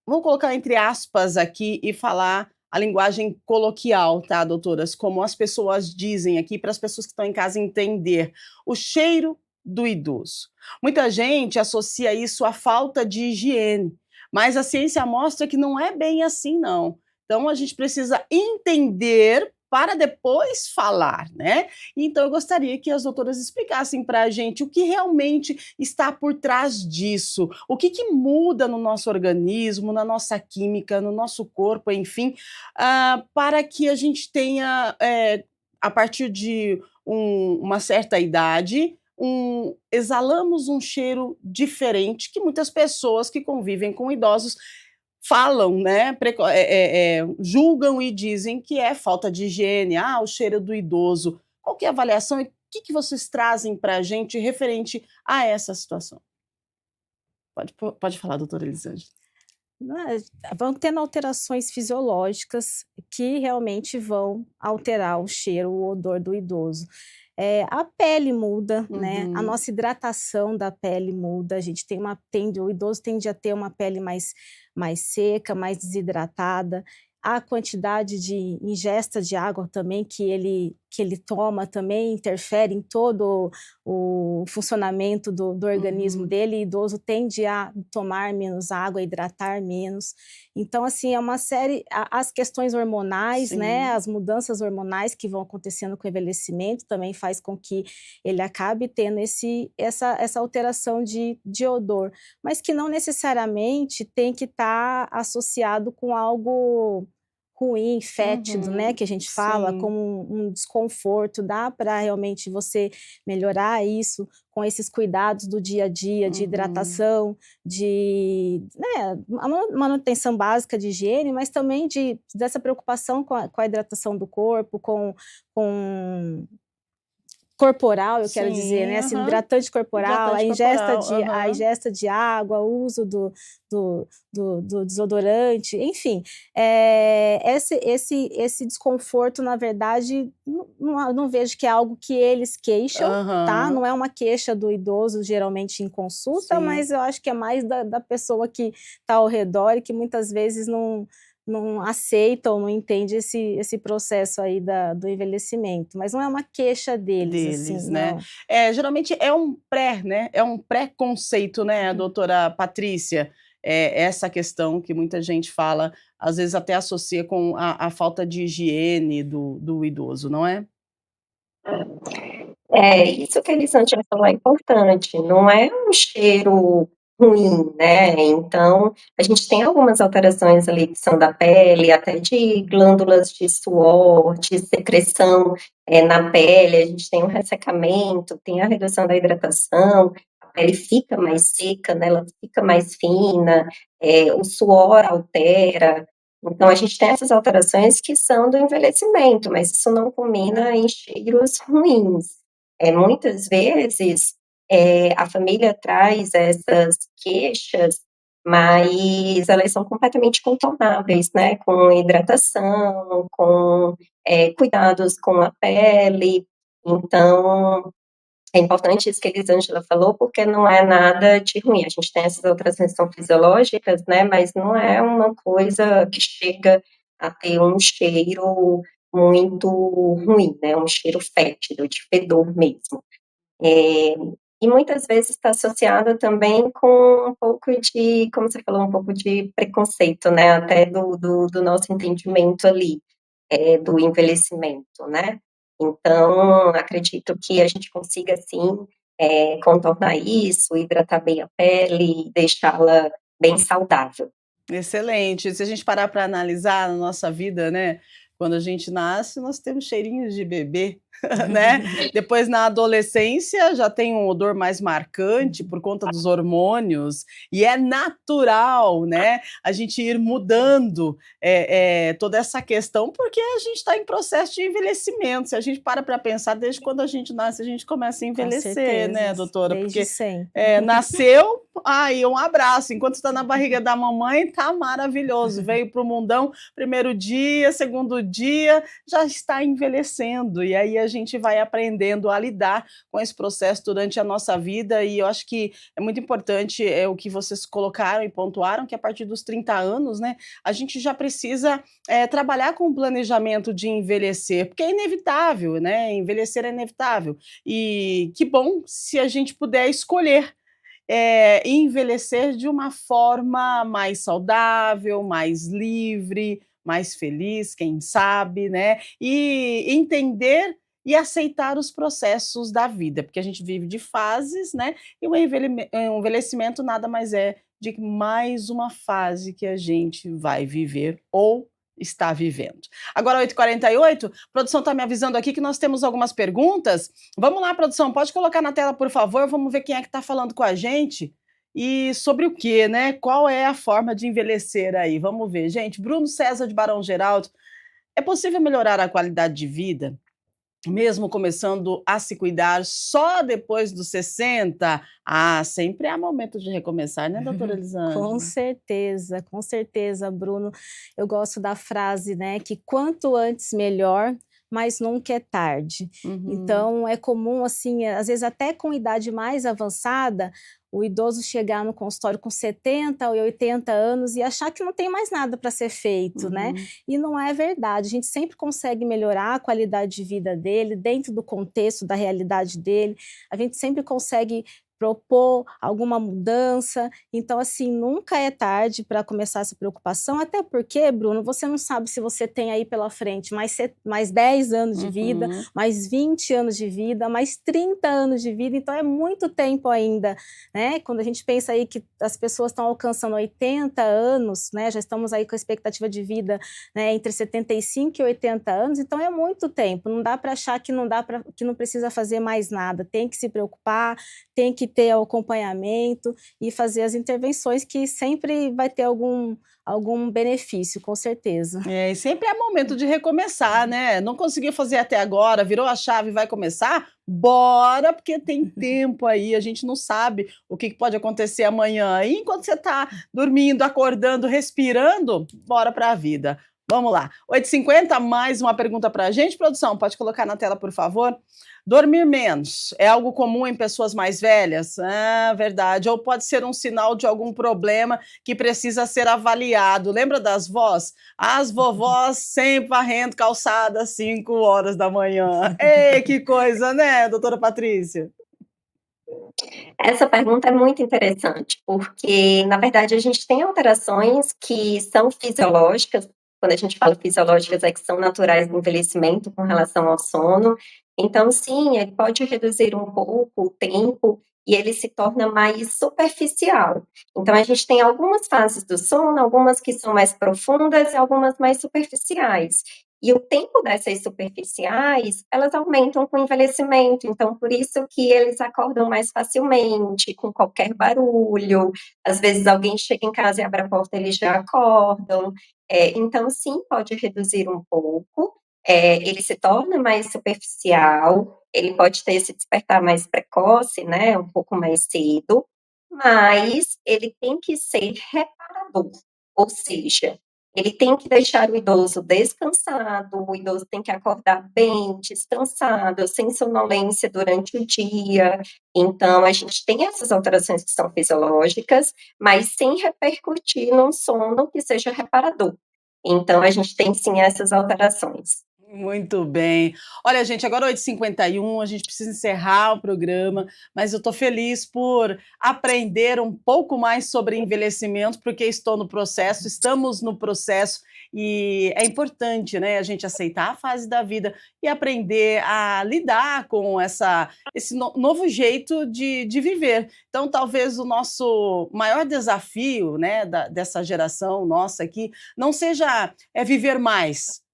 vou colocar entre aspas aqui e falar a linguagem coloquial, tá, doutoras? Como as pessoas dizem aqui, para as pessoas que estão em casa entender: o cheiro do idoso. Muita gente associa isso à falta de higiene, mas a ciência mostra que não é bem assim não. Então a gente precisa entender para depois falar, né. Então eu gostaria que as doutoras explicassem para a gente o que realmente está por trás disso, o que que muda no nosso organismo, na nossa química, no nosso corpo, enfim, para que a gente tenha, a partir de uma certa idade, exalamos um cheiro diferente que muitas pessoas que convivem com idosos falam, né, julgam e dizem que é falta de higiene, "Ah, o cheiro do idoso". Qual que é a avaliação e o que que vocês trazem para a gente referente a essa situação? Pode falar, doutora Elisângela. Né, vão tendo alterações fisiológicas que realmente vão alterar o cheiro, o odor do idoso. A pele muda, né, a Uhum. nossa hidratação da pele muda, a gente o idoso tende a ter uma pele mais seca, mais desidratada. A quantidade de ingesta de água também que ele toma também interfere em todo o funcionamento do organismo Uhum. dele, e idoso tende a tomar menos água, hidratar menos. Então, assim, é uma série as questões hormonais, né, Sim. as mudanças hormonais que vão acontecendo com o envelhecimento também faz com que ele acabe tendo essa alteração de odor, mas que não necessariamente tem que estar associado com algo ruim, fétido, né, Uhum. que a gente fala, Sim. como um desconforto. Dá para realmente você melhorar isso com esses cuidados do dia a dia, de Uhum. hidratação, de, né, manutenção básica de higiene, mas também dessa preocupação com a hidratação do corpo, com corporal, eu quero dizer, Sim, né, assim, aham. hidratante corporal, a Hidratante ingesta corporal, de a aham. ingesta de água, o uso do desodorante, enfim, esse desconforto, na verdade, não vejo que é algo que eles queixam, tá, Aham. não é uma queixa do idoso, geralmente em consulta, Sim. mas eu acho que é mais da pessoa que está ao redor e que muitas vezes não aceita ou não entende esse processo aí do envelhecimento, mas não é uma queixa deles, assim, Deles, né. não. Geralmente é um pré, né, é um pré-conceito, né, Uhum. doutora Patrícia, essa questão que muita gente fala, às vezes até associa com a falta de higiene do idoso, não é? Isso que a Elisângela falou é importante, não é um cheiro ruim, né, então, a gente tem algumas alterações ali que são da pele, até de glândulas de suor, de secreção, na pele, a gente tem um ressecamento, tem a redução da hidratação, a pele fica mais seca, né, ela fica mais fina, o suor altera, então a gente tem essas alterações que são do envelhecimento, mas isso não culmina em cheiros ruins. Muitas vezes, a família traz essas queixas, mas elas são completamente contornáveis, né, com hidratação, com, cuidados com a pele. Então, é importante isso que a Elisângela falou, porque não é nada de ruim. A gente tem essas alterações que são fisiológicas, né, mas não é uma coisa que chega a ter um cheiro muito ruim, né, um cheiro fétido, de fedor mesmo. Eh, e muitas vezes está associada também com um pouco de, como você falou, um pouco de preconceito, né, até do nosso entendimento ali, do envelhecimento, né. Então, acredito que a gente consiga sim, contornar isso, hidratar bem a pele, deixá-la bem saudável. Excelente. Se a gente parar para analisar na nossa vida, né, quando a gente nasce, nós temos cheirinhos de bebê, né. Depois na adolescência já tem um odor mais marcante por conta dos hormônios, e é natural, né, a gente ir mudando, toda essa questão, porque a gente está em processo de envelhecimento. Se a gente para pensar, desde quando a gente nasce, a gente começa a Com envelhecer, certeza, né, doutora, desde porque, sempre. nasceu, aí um abraço, enquanto está na barriga da mamãe, tá maravilhoso, veio para o mundão, primeiro dia, segundo dia, já está envelhecendo, e aí a gente vai aprendendo a lidar com esse processo durante a nossa vida, e eu acho que é muito importante, o que vocês colocaram e pontuaram, que a partir dos 30 anos, né, a gente já precisa, trabalhar com o planejamento de envelhecer, porque é inevitável, né, envelhecer é inevitável. E que bom se a gente puder escolher envelhecer de uma forma mais saudável, mais livre, mais feliz, quem sabe, né, e entender e aceitar os processos da vida, porque a gente vive de fases, né, e o envelhecimento nada mais é de que mais uma fase que a gente vai viver ou está vivendo. Agora 8h48, a produção está me avisando aqui que nós temos algumas perguntas. Vamos lá, produção, pode colocar na tela, por favor, vamos ver quem é que está falando com a gente. E sobre o quê, né? Qual é a forma de envelhecer aí? Vamos ver. Gente, Bruno César de Barão Geraldo, é possível melhorar a qualidade de vida mesmo começando a se cuidar só depois dos 60? Ah, sempre há momento de recomeçar, né, doutora Elisângela? Com certeza, Bruno. Eu gosto da frase, né, que quanto antes melhor, mas nunca é tarde. Uhum. Então é comum, assim, às vezes até com idade mais avançada, o idoso chegar no consultório com 70 ou 80 anos e achar que não tem mais nada para ser feito, né? Uhum. E não é verdade. A gente sempre consegue melhorar a qualidade de vida dele, dentro do contexto da realidade dele. A gente sempre consegue propor alguma mudança. Então, assim, nunca é tarde para começar essa preocupação, até porque, Bruno, você não sabe se você tem aí pela frente mais 10 anos de vida, Uhum. mais 20 anos de vida, mais 30 anos de vida, então é muito tempo ainda, né? Quando a gente pensa aí que as pessoas estão alcançando 80 anos, né? Já estamos aí com a expectativa de vida, né, entre 75 e 80 anos, então é muito tempo. Não dá para achar que que não precisa fazer mais nada. Tem que se preocupar, tem que ter o acompanhamento e fazer as intervenções que sempre vai ter algum benefício, com certeza. É, e sempre é momento de recomeçar, né? Não conseguiu fazer até agora, virou a chave e vai começar? Bora, porque tem tempo aí, a gente não sabe o que pode acontecer amanhã. E enquanto você está dormindo, acordando, respirando, bora para a vida. Vamos lá. 8h50, mais uma pergunta para a gente. Produção, pode colocar na tela, por favor? Dormir menos é algo comum em pessoas mais velhas? Ah, verdade. Ou pode ser um sinal de algum problema que precisa ser avaliado. Lembra das vós? As vovós sempre varrendo calçada às 5 horas da manhã. Ei, que coisa, né, doutora Patrícia? Essa pergunta é muito interessante, porque, na verdade, a gente tem alterações que são fisiológicas, quando a gente fala fisiológicas, é que são naturais do envelhecimento com relação ao sono. Então, sim, ele pode reduzir um pouco o tempo e ele se torna mais superficial. Então, a gente tem algumas fases do sono, algumas que são mais profundas e algumas mais superficiais. E o tempo dessas superficiais, elas aumentam com o envelhecimento, então por isso que eles acordam mais facilmente, com qualquer barulho. Às vezes alguém chega em casa e abre a porta, eles já acordam. Então sim, pode reduzir um pouco. Ele se torna mais superficial, ele pode ter esse despertar mais precoce, né, um pouco mais cedo, mas ele tem que ser reparador, ou seja, ele tem que deixar o idoso descansado, o idoso tem que acordar bem, descansado, sem sonolência durante o dia. Então, a gente tem essas alterações que são fisiológicas, mas sem repercutir num sono que seja reparador. Então, a gente tem sim essas alterações. Muito bem. Olha, gente, agora 8h51, a gente precisa encerrar o programa, mas eu estou feliz por aprender um pouco mais sobre envelhecimento, porque estou no processo, estamos no processo, e é importante, né, a gente aceitar a fase da vida e aprender a lidar com esse novo jeito de viver. Então, talvez o nosso maior desafio, né, dessa geração nossa aqui, não seja viver mais,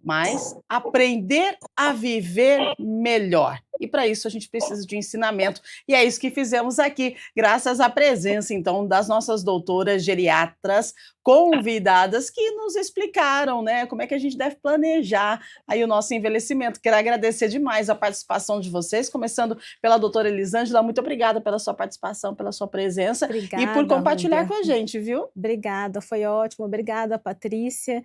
mas aprender a viver melhor. E para isso a gente precisa de ensinamento. E é isso que fizemos aqui, graças à presença, então, das nossas doutoras geriatras convidadas que nos explicaram, né, como é que a gente deve planejar aí o nosso envelhecimento. Quero agradecer demais a participação de vocês, começando pela doutora Elisângela. Muito obrigada pela sua participação, pela sua presença e por Obrigada, compartilhar Rúbia. com a gente, viu? Obrigada, foi ótimo. Obrigada, Patrícia.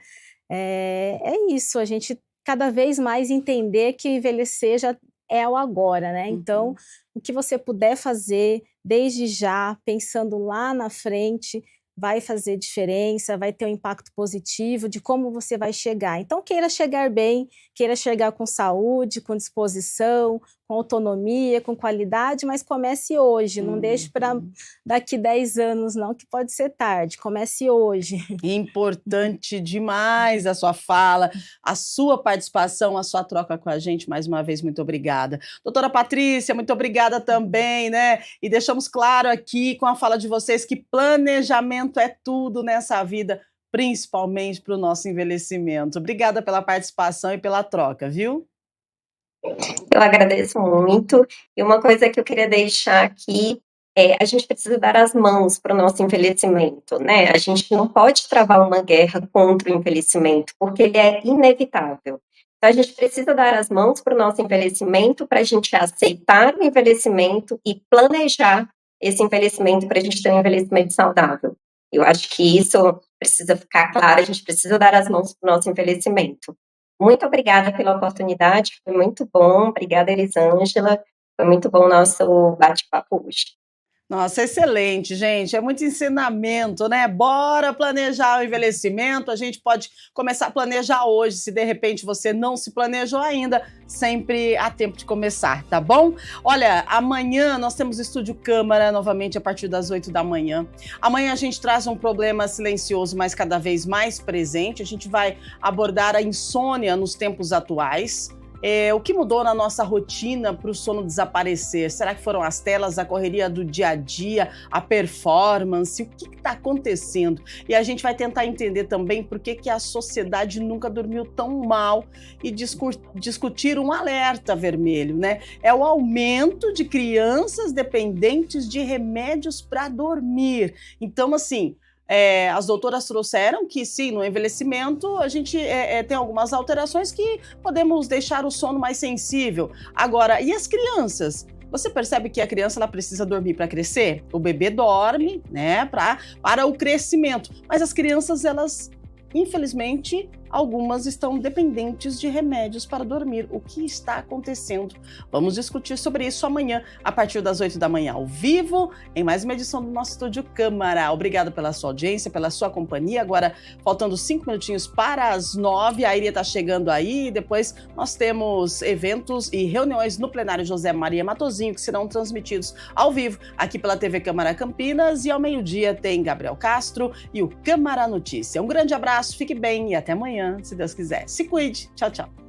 É isso, a gente cada vez mais entender que envelhecer já é o agora, né? Então, Uhum. o que você puder fazer desde já, pensando lá na frente, vai fazer diferença, vai ter um impacto positivo de como você vai chegar. Então, queira chegar bem, queira chegar com saúde, com disposição, com autonomia, com qualidade, mas comece hoje, não deixe para Uhum. daqui 10 anos não, que pode ser tarde, comece hoje. Importante demais a sua fala, a sua participação, a sua troca com a gente. Mais uma vez, muito obrigada. Doutora Patrícia, muito obrigada também, né? E deixamos claro aqui com a fala de vocês que planejamento é tudo nessa vida, principalmente para o nosso envelhecimento. Obrigada pela participação e pela troca, viu? Eu agradeço muito. E uma coisa que eu queria deixar aqui a gente precisa dar as mãos para o nosso envelhecimento, né? A gente não pode travar uma guerra contra o envelhecimento, porque ele é inevitável. Então, a gente precisa dar as mãos para o nosso envelhecimento, para a gente aceitar o envelhecimento e planejar esse envelhecimento para a gente ter um envelhecimento saudável. Eu acho que isso precisa ficar claro, a gente precisa dar as mãos para o nosso envelhecimento. Muito obrigada pela oportunidade, foi muito bom. Obrigada, Elisângela. Foi muito bom o nosso bate-papo hoje. Nossa, excelente, gente. É muito ensinamento, né? Bora planejar o envelhecimento. A gente pode começar a planejar hoje. Se de repente você não se planejou ainda, sempre há tempo de começar, tá bom? Olha, amanhã nós temos Estúdio Câmara novamente a partir das 8 da manhã. Amanhã a gente traz um problema silencioso, mas cada vez mais presente. A gente vai abordar a insônia nos tempos atuais. O que mudou na nossa rotina para o sono desaparecer? Será que foram as telas, a correria do dia a dia, a performance? O que está acontecendo? E a gente vai tentar entender também por que a sociedade nunca dormiu tão mal e discutir um alerta vermelho, né? É o aumento de crianças dependentes de remédios para dormir. Então, assim, as doutoras trouxeram que sim, no envelhecimento a gente tem algumas alterações que podemos deixar o sono mais sensível. Agora, e as crianças? Você percebe que a criança ela precisa dormir para crescer? O bebê dorme, né, para o crescimento. Mas as crianças, elas, infelizmente, algumas estão dependentes de remédios para dormir. O que está acontecendo? Vamos discutir sobre isso amanhã, a partir das 8 da manhã, ao vivo, em mais uma edição do nosso Estúdio Câmara. Obrigada pela sua audiência, pela sua companhia. Agora, faltando 5 minutinhos para as 9, a Iria está chegando aí. Depois nós temos eventos e reuniões no plenário José Maria Matosinho, que serão transmitidos ao vivo aqui pela TV Câmara Campinas. E ao meio-dia tem Gabriel Castro e o Câmara Notícia. Um grande abraço, fique bem e até amanhã, se Deus quiser. Se cuide. Tchau, tchau.